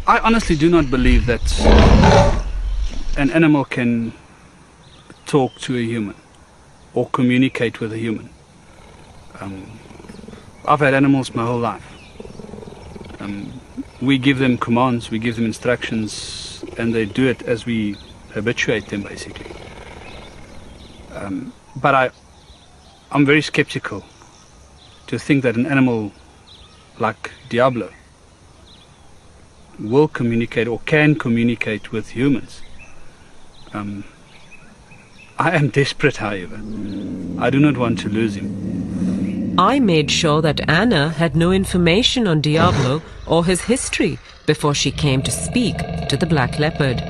I honestly do not believe that an animal can talk to a human or communicate with a human. I've had animals my whole life. We give them commands, we give them instructions, and they do it as we habituate them, basically. But I'm very skeptical to think that an animal like Diablo will communicate or can communicate with humans. I am desperate, however. I do not want to lose him. I made sure that Anna had no information on Diablo or his history before she came to speak to the black leopard.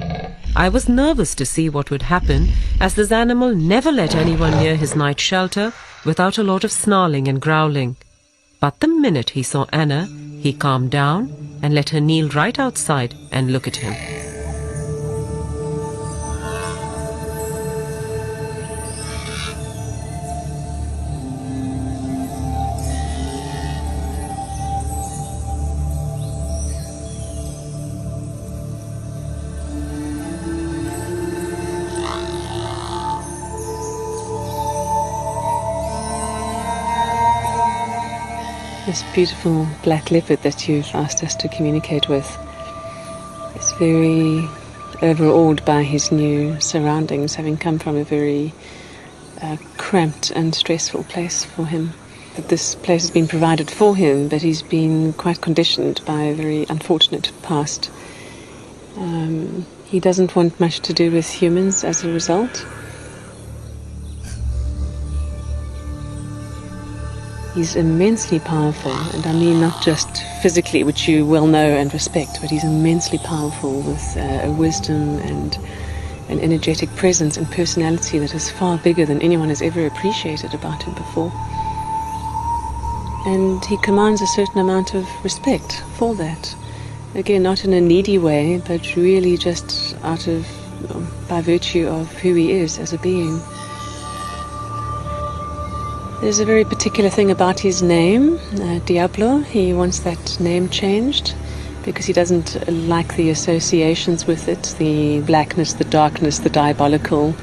I was nervous to see what would happen, as this animal never let anyone near his night shelter without a lot of snarling and growling. But the minute he saw Anna, he calmed down and let her kneel right outside and look at him. This beautiful black leopard that you've asked us to communicate with is very overawed by his new surroundings, having come from a very cramped and stressful place for him. This place has been provided for him, but he's been quite conditioned by a very unfortunate past. He doesn't want much to do with humans as a result. He's immensely powerful, and I mean not just physically, which you well know and respect, but he's immensely powerful with a wisdom and an energetic presence and personality that is far bigger than anyone has ever appreciated about him before. And he commands a certain amount of respect for that. Again, not in a needy way, but really just by virtue of who he is as a being. There's a very particular thing about his name, Diablo. He wants that name changed because he doesn't like the associations with it, the blackness, the darkness, the diabolical.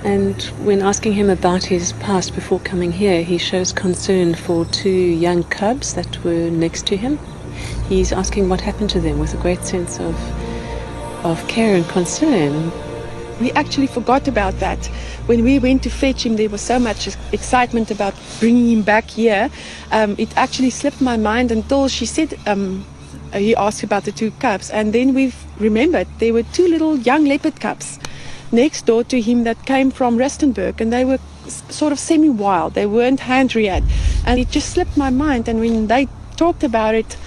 And when asking him about his past before coming here, he shows concern for two young cubs that were next to him. He's asking what happened to them with a great sense of care and concern. We actually forgot about that. When we went to fetch him, there was so much excitement about bringing him back here. It actually slipped my mind until she said, he asked about the two cubs. And then we've remembered there were two little young leopard cubs next door to him that came from Rustenburg. And they were sort of semi-wild. They weren't hand-reared. And it just slipped my mind. And when they talked about it,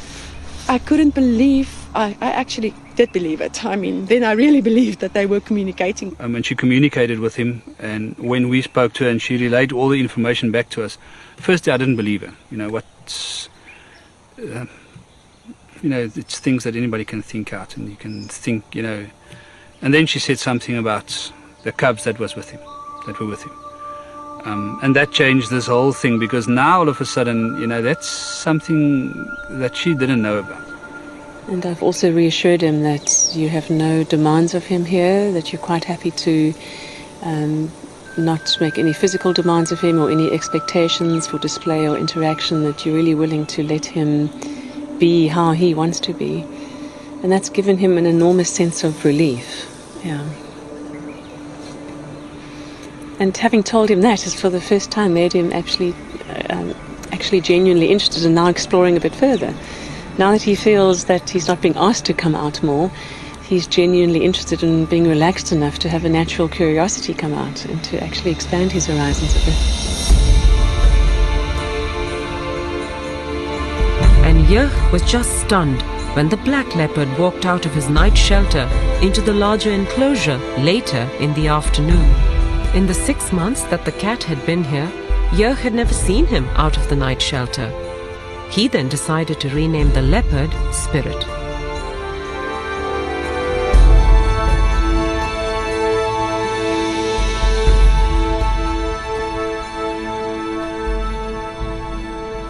I couldn't believe, I actually did believe it. I mean, then I really believed that they were communicating. And she communicated with him, and when we spoke to her and she relayed all the information back to us, firstly I didn't believe her. It's things that anybody can think out, and you can think, And then she said something about the cubs that were with him. And that changed this whole thing, because now all of a sudden, that's something that she didn't know about. And I've also reassured him that you have no demands of him here, that you're quite happy to not make any physical demands of him or any expectations for display or interaction, that you're really willing to let him be how he wants to be. And that's given him an enormous sense of relief. Yeah. And having told him that has for the first time made him actually genuinely interested in now exploring a bit further. Now that he feels that he's not being asked to come out more, he's genuinely interested in being relaxed enough to have a natural curiosity come out and to actually expand his horizons a bit. And Jurg was just stunned when the black leopard walked out of his night shelter into the larger enclosure later in the afternoon. In the 6 months that the cat had been here, Jurg had never seen him out of the night shelter. He then decided to rename the leopard Spirit.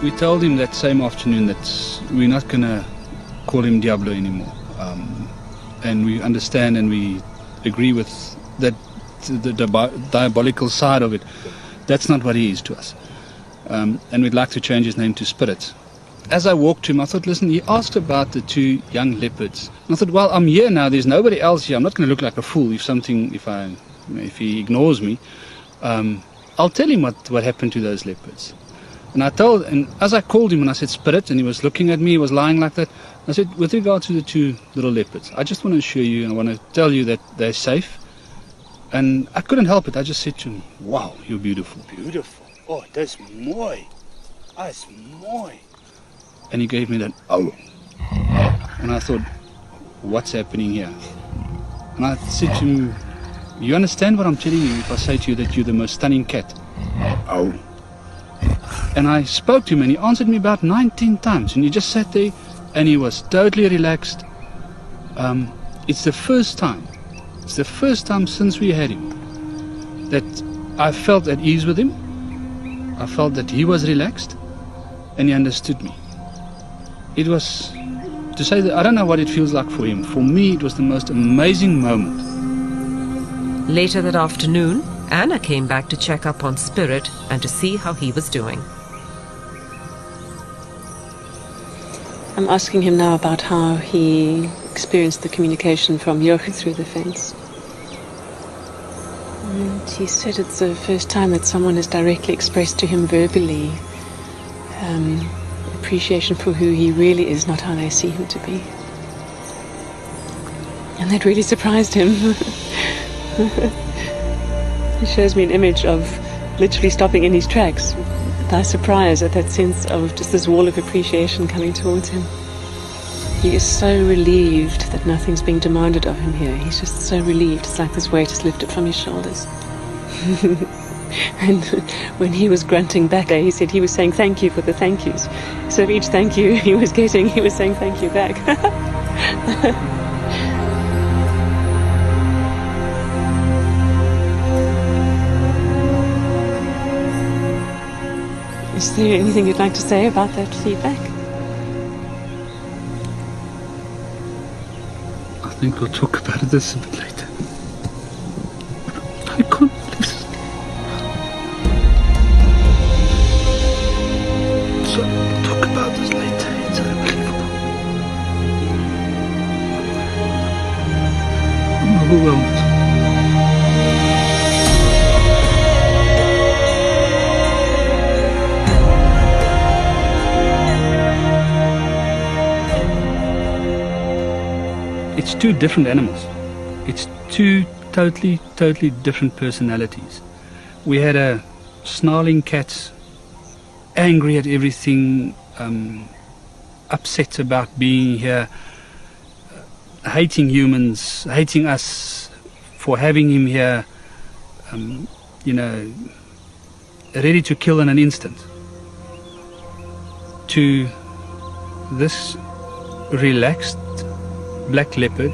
we told him that same afternoon that we're not going to call him Diablo anymore. And we understand and we agree with that the diabolical side of it. That's not what he is to us. And we'd like to change his name to Spirit. As I walked to him, I thought, listen, he asked about the 2 young leopards. And I thought, well, I'm here now. There's nobody else here. I'm not going to look like a fool if he ignores me. I'll tell him what happened to those leopards. And as I called him and I said, Spirit, and he was looking at me, he was lying like that. I said, with regard to the 2 little leopards, I just want to assure you and I want to tell you that they're safe. And I couldn't help it. I just said to him, wow, you're beautiful. Beautiful. Oh, that's mooi. That's mooi. And he gave me that, oh. And I thought, what's happening here? And I said to him, you understand what I'm telling you if I say to you that you're the most stunning cat? Oh. And I spoke to him and he answered me about 19 times. And he just sat there and he was totally relaxed. It's the first time since we had him that I felt at ease with him. I felt that he was relaxed and he understood me. It was, to say that I don't know what it feels like for him. For me, it was the most amazing moment. Later that afternoon, Anna came back to check up on Spirit and to see how he was doing. I'm asking him now about how he experienced the communication from Jochen through the fence. And he said it's the first time that someone has directly expressed to him verbally appreciation for who he really is, not how they see him to be. And that really surprised him. He shows me an image of literally stopping in his tracks by surprise at that sense of just this wall of appreciation coming towards him. He is so relieved that nothing's being demanded of him here. He's just so relieved. It's like this weight is lifted from his shoulders. And when he was grunting back, he said he was saying thank you for the thank yous. So of each thank you he was getting, he was saying thank you back. Is there anything you'd like to say about that feedback? I think we'll talk about this a bit later. I can't believe this. So we'll talk about this later. It's unbelievable. I'm overwhelmed. It's 2 different animals. It's 2 totally different personalities. We had a snarling cat, angry at everything, upset about being here, hating humans, hating us for having him here, ready to kill in an instant. To this relaxed black leopard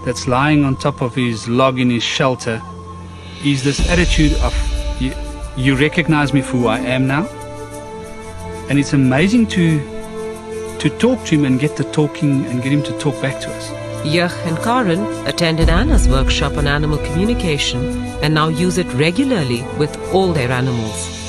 that's lying on top of his log in his shelter is this attitude of you recognize me for who I am now. And it's amazing to talk to him and get the talking and get him to talk back to us. Yach and Karen attended Anna's workshop on animal communication and now use it regularly with all their animals.